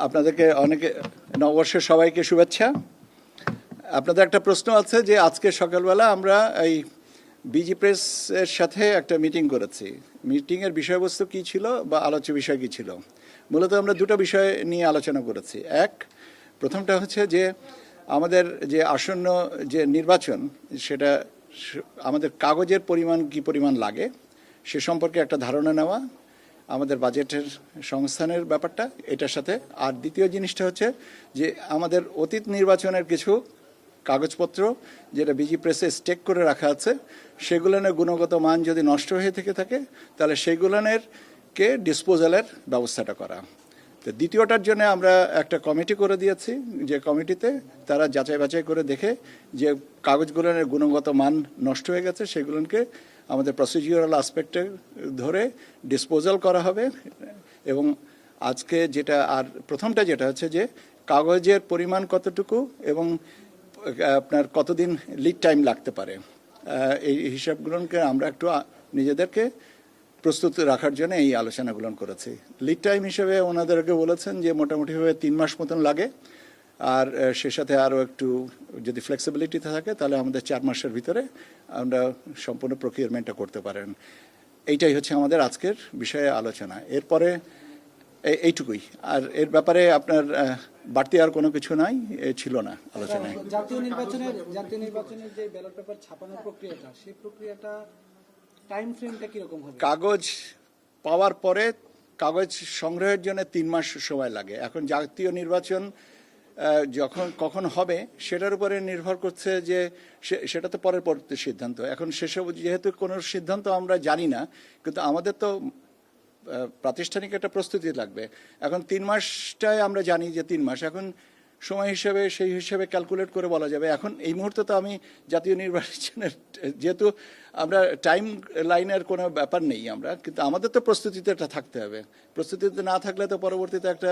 আপনাদেরকে অনেকে নববর্ষের সবাইকে শুভেচ্ছা। আপনাদের একটা প্রশ্ন আছে যে আজকে সকালবেলা আমরা এই বিজি প্রেসের সাথে একটা মিটিং করেছি। মিটিংয়ের বিষয়বস্তু কী ছিল বা আলোচ্য বিষয় কী ছিল? মূলত আমরা দুটো বিষয় নিয়ে আলোচনা করেছি। প্রথমটা হচ্ছে যে আমাদের যে আসন্ন যে নির্বাচন, সেটা আমাদের কাগজের পরিমাণ কী পরিমাণ লাগে সে সম্পর্কে একটা ধারণা নেওয়া, আমাদের বাজেটের সংস্থানের ব্যাপারটা এটার সাথে। আর দ্বিতীয় জিনিসটা হচ্ছে যে আমাদের অতীত নির্বাচনের কিছু কাগজপত্র যেটা বিজি প্রেসে স্টেক করে রাখা আছে, সেগুলোনের গুণগত মান যদি নষ্ট হয়ে থেকে থাকে তাহলে সেইগুলোকে ডিসপোজালের ব্যবস্থাটা করা। তো দ্বিতীয়টার জন্য আমরা একটা কমিটি করে দিয়েছি, যে কমিটিতে তারা যাচাই বাছাই করে দেখে যে কাগজগুলোর গুণগত মান নষ্ট হয়ে গেছে সেগুলোকে আমাদের প্রসিডিউরাল আসপেক্টে ধরে ডিসপোজাল করা হবে। এবং আজকে যেটা আর প্রথমটা যেটা হচ্ছে যে কাগজের পরিমাণ কতটুকু এবং আপনার কতদিন লিড টাইম লাগতে পারে, এই হিসাবগুলোকে আমরা একটু নিজেদেরকে প্রস্তুত রাখার জন্য এই আলোচনাগুলো করেছি। লিড টাইম হিসেবে ওনাদেরকে বলেছেন যে মোটামুটিভাবে 3 মাস মতন লাগে, আর সে সাথে আরও একটু যদি ফ্লেক্সিবিলিটি থাকে তাহলে আমাদের 4 মাসের ভিতরে আমরা সম্পূর্ণ প্রকিউরমেন্টটা করতে পারেন। এইটাই হচ্ছে আমাদের আজকের বিষয়ে আলোচনা। এরপরে এইটুকুই, আর এর ব্যাপারে আপনার বাড়তি আর কোনো কিছু নাই, ছিল না আলোচনায়। জাতীয় নির্বাচনের যে ব্যালট পেপার ছাপানোর প্রক্রিয়াটা, সেই প্রক্রিয়াটা টাইম ফ্রেমটা কিরকম হবে? কাগজ পাওয়ার পরে কাগজ সংগ্রহের জন্য 3 মাস সময় লাগে। এখন জাতীয় নির্বাচন কখন হবে সেটার উপরে নির্ভর করছে, যে সেটা তো পরের সিদ্ধান্ত। এখন সেসব যেহেতু কোনো সিদ্ধান্ত আমরা জানি না, কিন্তু আমাদের তো প্রাতিষ্ঠানিক একটা প্রস্তুতি লাগবে। এখন 3 মাসটাই আমরা জানি যে 3 মাস, এখন সময় হিসেবে সেই হিসেবে ক্যালকুলেট করে বলা যাবে। এখন এই মুহূর্তে তো আমি জাতীয় নির্বাচনের, যেহেতু আমরা টাইম লাইনের কোনো ব্যাপার নেই আমরা, কিন্তু আমাদের তো প্রস্তুতিতে এটা থাকতে হবে। প্রস্তুতিতে না থাকলে তো পরবর্তীতে একটা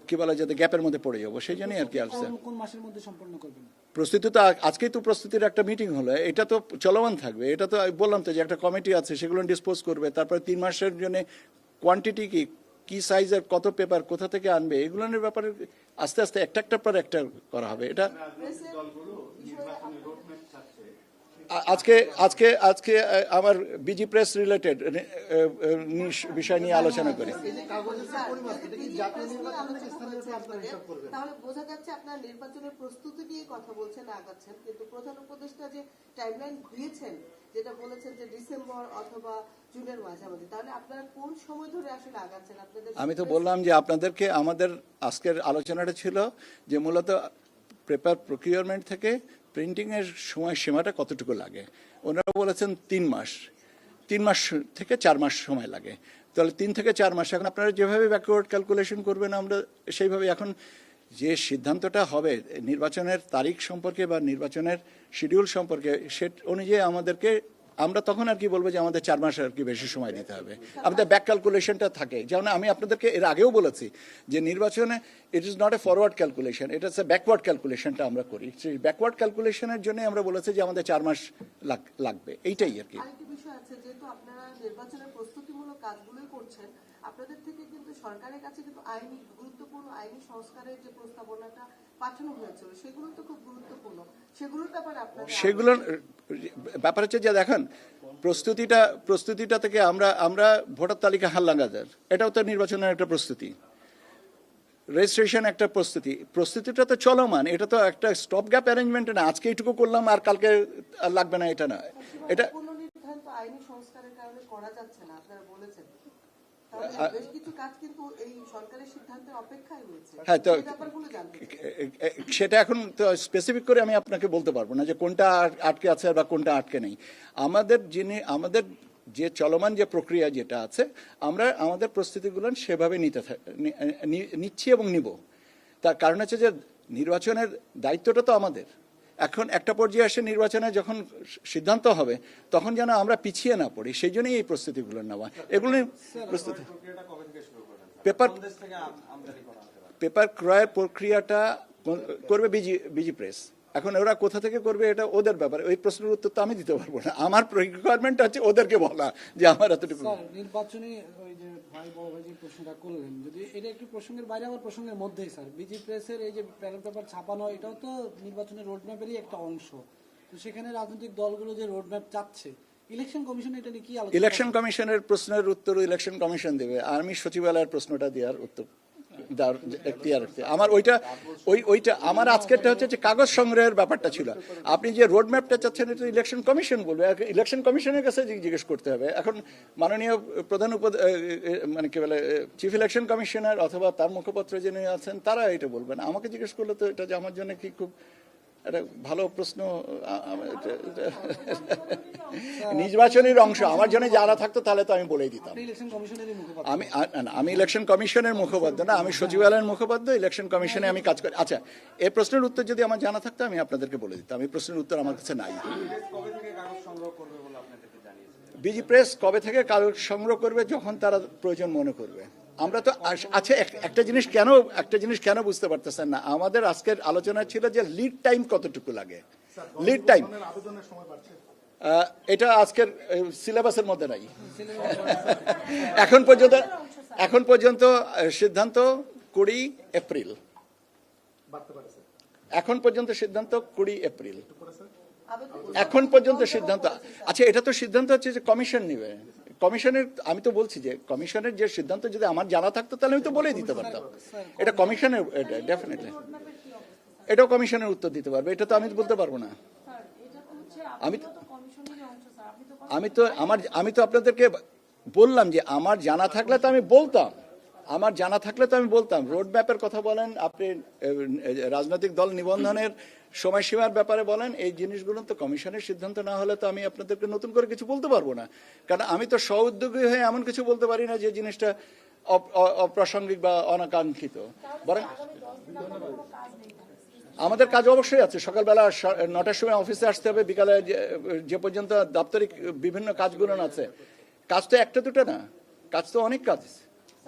কি বলা যাতে গ্যাপের মধ্যে পড়ে যাবো, সেই জন্যই আর কি আসছে। কোন মাসের মধ্যে সম্পন্ন করবেন প্রস্তুতি? তো আজকেই তো প্রস্তুতির একটা মিটিং হলো, এটা তো চলমান থাকবে। এটা তো বললাম তো যে একটা কমিটি আছে, সেগুলো ডিসপোজ করবে। তারপরে 3 মাসের জন্য কোয়ান্টিটি কি সাইজের কত পেপার কোথা থেকে আনবে, এগুলোর ব্যাপারে আস্তে আস্তে একটা পর একটা করা হবে। এটা আজকে আজকে আজকে আমার বিজি প্রেস রিলেটেড বিষয় নিয়ে আলোচনা করি। তাহলে বোঝা যাচ্ছে আপনার নির্বাচনের প্রস্তুতি নিয়ে কথা বলছেন, আগাচ্ছেন, কিন্তু প্রধান উপদেষ্টা যে টাইমলাইন দিয়েছেন, যেটা বলেছেন যে ডিসেম্বর অথবা জুনের মাঝামাঝি, তাহলে আপনারা কোন সময় ধরে আসলে আগাচ্ছেন আপনাদের? আমি তো বললাম যে আপনাদেরকে আমাদের আজকের আলোচনাটা ছিল যে মূলত পেপার প্রকিউরমেন্ট থেকে প্রিন্টিংয়ের সময়সীমাটা কতটুকু লাগে। ওনারা বলেছেন 3 মাস, 3 মাস থেকে 4 মাস সময় লাগে। তাহলে 3 থেকে 4 মাস। এখন আপনারা যেভাবে ব্যাকওয়ার্ড ক্যালকুলেশন করবেন আমরা সেইভাবে, এখন যে সিদ্ধান্তটা হবে নির্বাচনের তারিখ সম্পর্কে বা নির্বাচনের শিডিউল সম্পর্কে, সে অনুযায়ী আমরা তখন আর কি বলবো যে আমাদের 4 মাস আর কি বেশি সময় দিতে হবে। আমাদের ব্যাক ক্যালকুলেশনটা থাকে, যেমন আমি আপনাদেরকে এর আগেও বলেছি যে নির্বাচনে it is not a forward calculation, এটা হচ্ছে ব্যাকওয়ার্ড ক্যালকুলেশনটা আমরা করি। সেই ব্যাকওয়ার্ড ক্যালকুলেশনের জন্য আমরা বলেছি যে আমাদের 4 মাস লাগবে, এইটাই আর কি। আরেকটি বিষয় আছে, যেহেতু আপনারা নির্বাচনের প্রস্তুতিমূলক কাজগুলোই করছেন, আপনাদের থেকে কিন্তু সরকারের কাছে কিন্তু গুরুত্বপূর্ণ আইনি সংস্কারের যে প্রস্তাবনাটা পাঠানো হয়েছিল, সেগুলো তো খুব গুরুত্বপূর্ণ। সেগুলোর ব্যাপারে সেগুলোর ব্যাপার হচ্ছে যে দেখেন, প্রস্তুতিটা থেকে আমরা ভোটার তালিকা হালনাগাদের, এটাও তো নির্বাচনের একটা প্রস্তুতি। রেজিস্ট্রেশন একটা প্রস্তুতিটা তো চলমান। এটা তো একটা স্টপ গ্যাপ অ্যারেঞ্জমেন্ট না, আজকে এইটুকু করলাম আর কালকে লাগবে না, এটা না। এটা আইনি সংস্কারের কারণে করা যাচ্ছে না, আপনারা বলেছেন। হ্যাঁ, তো সেটা এখন তো স্পেসিফিক করে আমি আপনাকে বলতে পারবো না যে কোনটা আটকে আছে বা কোনটা আটকে নেই। আমাদের যে চলমান যে প্রক্রিয়া যেটা আছে, আমরা আমাদের প্রস্তুতিগুলো সেভাবে নিচ্ছি এবং নিব। তার কারণ হচ্ছে যে নির্বাচনের দায়িত্বটা তো আমাদের। এখন একটা পর্যায়ে এসে নির্বাচনে যখন সিদ্ধান্ত হবে তখন যেন আমরা পিছিয়ে না পড়ি, সেই জন্যই এই প্রস্তুতিগুলো নেওয়া। এগুলো প্রস্তুতি পেপার ক্রয়ের প্রক্রিয়াটা করবে বিজি প্রেস। এখন ওরা কোথা থেকে করবে এটা ওদের ব্যাপার, ওই প্রশ্নের উত্তর তো আমি দিতে পারবো না। আমার রিকোয়ারমেন্ট হচ্ছে ওদেরকে বলা যে আমার এতটুকু। স্যার নির্বাচনী ওই যে ভাই বড় ভাই যে প্রশ্নটা করলেন, যদি এটা একটু প্রসঙ্গের বাইরে আবার প্রসঙ্গের মধ্যেই স্যার, বিজি প্রেসের এই যে ব্যালট পেপার ছাপানো এটাও তো নির্বাচনের রোডম্যাপেরই একটা অংশ। তো সেখানে রাজনৈতিক দলগুলো যে রোডম্যাপ চাচ্ছে, ইলেকশন কমিশন এটা নিয়ে কি আলোচনা? ইলেকশন কমিশনের প্রশ্নের উত্তর ইলেকশন কমিশন দেবে, আর আমি সচিবালয়ের প্রশ্নটা দেওয়ার উত্তর আমার ওইটা আমার আজকেরটা হচ্ছে যে কাগজ সংগ্রহের ব্যাপারটা ছিল। আপনি যে রোড ম্যাপটা চাচ্ছেন এটা ইলেকশন কমিশন বলবে, ইলেকশন কমিশনের কাছে জিজ্ঞেস করতে হবে। এখন মাননীয় প্রধান মানে কি বলে চিফ ইলেকশন কমিশনার অথবা তার মুখপাত্র যিনি আছেন তারা এটা বলবেন। আমাকে জিজ্ঞেস করলে তো এটা যে আমার জন্য কি খুব একটা ভালো প্রশ্ন। নির্বাচনের অংশ আমার জন্য যারা থাকতো তাহলে তো আমি বলেই দিতাম। আমি ইলেকশন কমিশনের মুখপাত্র না, আমি সচিবালয়ের মুখপাত্র, ইলেকশন কমিশনে আমি কাজ করি। আচ্ছা, এই প্রশ্নের উত্তর যদি আমার জানা থাকতো আমি আপনাদেরকে বলে দিতাম। এই প্রশ্নের উত্তর আমার কাছে নাই। বিজি প্রেস কবে থেকে কাগজ সংগ্রহ করবে? যখন তারা প্রয়োজন মনে করবে। আমরা তো আচ্ছা একটা জিনিস কেন বুঝতে পারতেছেন না, আমাদের আজকের আলোচনা ছিল যে লিড টাইম কতটুকু লাগে। লিড টাইম এটা আজকের সিলেবাসের মধ্যে নাই। এখন পর্যন্ত সিদ্ধান্ত 20 এপ্রিল। এখন পর্যন্ত সিদ্ধান্ত 20 এপ্রিল। এখন পর্যন্ত সিদ্ধান্ত। আচ্ছা, এটা তো সিদ্ধান্ত হচ্ছে যে কমিশন নেবে। কমিশনের আমি তো বলছি যে কমিশনের যে সিদ্ধান্ত যদি আমার জানা থাকতো তাহলে আমি তো বলেই দিতে পারতাম। এটা কমিশনের, ডেফিনেটলি এটাও কমিশনের উত্তর দিতে পারবে, এটা তো আমি বলতে পারবো না। আমি তো আপনাদেরকে বললাম যে আমার জানা থাকলে তো আমি বলতাম। রোড ম্যাপের কথা বলেন, আপনি রাজনৈতিক দল নিবন্ধনের সময়সীমার ব্যাপারে বলেন, এই জিনিসগুলো তো কমিশনের সিদ্ধান্ত না হলে তো আমি আপনাদেরকে নতুন করে কিছু বলতে পারবো না। কারণ আমি তো স্ব-উদ্যোগী হয়ে এমন কিছু বলতে পারি না যে জিনিসটা অপ্রাসঙ্গিক বা অনাকাঙ্ক্ষিত। বরং আমাদের কাজ অবশ্যই আছে। সকালবেলা 9টার সময় অফিসে আসতে হবে, বিকালে যে পর্যন্ত দাপ্তরিক বিভিন্ন কাজগুলো আছে। কাজ তো একটা দুটো না, কাজ তো অনেক কাজ।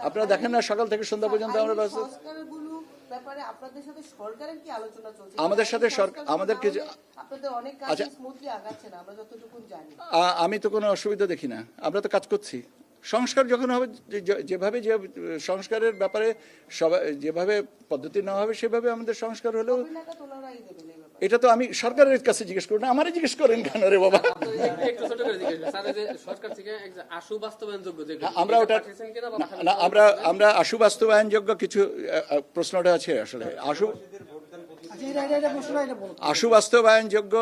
আপনারা দেখেন না সকাল থেকে সন্ধ্যা পর্যন্ত আমরা ব্যাপারে আপনাদের সাথে সরকারের কি আলোচনা চলছে? আমাদের সাথে আমাদের কিছু আপনাদের অনেক কাজ স্মুথলি আগাচ্ছে না, আমরা যতটুকু জানি। আমি তো কোনো অসুবিধা দেখি না, আমরা তো কাজ করছি। সংস্কার যখন হবে, যেভাবে যে সংস্কারের ব্যাপারে সবাই যেভাবে পদ্ধতি নেওয়া হবে সেভাবে আমাদের সংস্কার হলেও, এটা তো আমি সরকারের কাছে জিজ্ঞেস করি না, আমারই জিজ্ঞেস করেন কেন রে বাবা? আমরা আশু বাস্তবায়নযোগ্য কিছু প্রশ্নটা আছে আসলে। আশু বাস্তবায়নযোগ্য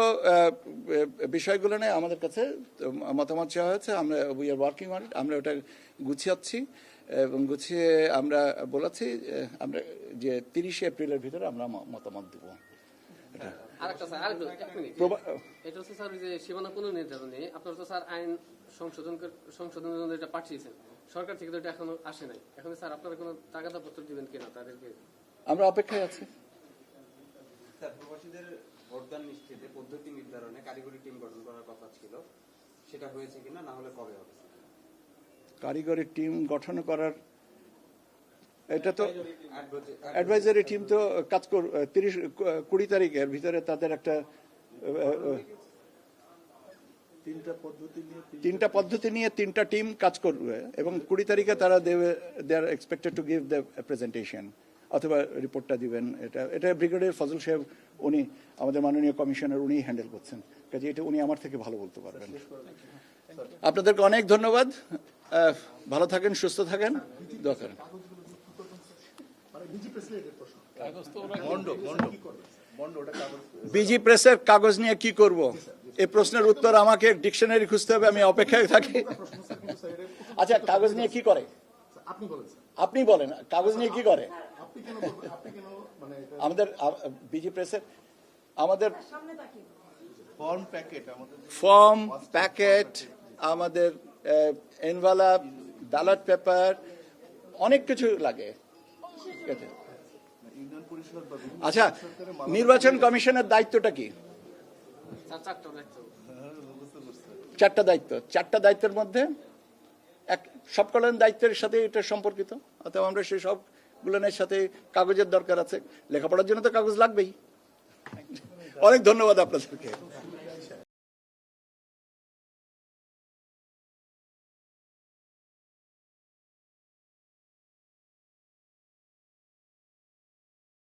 বিষয়গুলো নিয়ে আমাদের কাছে মতামত চাওয়া হয়েছে। আমরা we are working on it. আমরা ওটা গুছিয়ে এবং গুছিয়ে আমরা বলেছি আমরা যে 30 এপ্রিলের ভিতরে আমরা মতামত দেব। আরেকটা স্যার, এটা হচ্ছে স্যার ওই যে সীমানা পুনর্নির্ধারণে আপনারা তো স্যার আইন সংশোধনের জন্য এটা পাঠিয়েছেন, সরকার থেকে তো এটা এখনো আসে নাই। এখন স্যার আপনারা কোনো তাগাদাপত্র দিবেন কিনা তাদেরকে? আমরা অপেক্ষায় আছি। স্যার, প্রবাসীদের ভোটদান নিশ্চিতে পদ্ধতি নির্ধারণে কারিগরি টিম গঠন করার কথা ছিল, সেটা হয়েছে কিনা, না হলে কবে হবে? কারিগরি টিম গঠন করার, এটা তো অ্যাডভাইজারি টিম তো কাজ 20 তারিখের ভিতরে তাদের একটা তিনটা পদ্ধতি নিয়ে 3টা টিম কাজ করবে এবং 20 তারিখে তারা they are expected to give the presentation অথবা রিপোর্টটা দিবেন। এটা ব্রিগেডিয়ার ফজল সাহেব, উনি আমাদের মাননীয় কমিশনার, উনি হ্যান্ডেল করছেন, কাজে এটা উনি আমার থেকে ভালো বলতে পারবেন। আপনাদেরকে অনেক ধন্যবাদ। ভালো থাকেন, সুস্থ থাকেন, দোয়া করেন। বিজি প্রেসের কাগজ নিয়ে কি করব, এই প্রশ্নের উত্তর আমাকে ডিকশনারি খুঁজতে হবে, আমি অপেক্ষায় থাকি। আচ্ছা, কাগজ নিয়ে কি করে আপনি বলেন, কাগজ নিয়ে কি করে আমাদের বিজি প্রেসের? আমাদের ফর্ম প্যাকেট, আমাদের এনভেলপ, ব্যালট পেপার, অনেক কিছু লাগে। আচ্ছা, নির্বাচন কমিশনের দায়িত্বটা কি? 4টা দায়িত্ব। 4টা দায়িত্বের মধ্যে সবকটার দায়িত্বের সাথে এটা সম্পর্কিত, অথবা আমরা সেই সবগুলোর সাথে কাগজের দরকার আছে। লেখাপড়ার জন্য তো কাগজ লাগবেই। অনেক ধন্যবাদ আপনাদেরকে।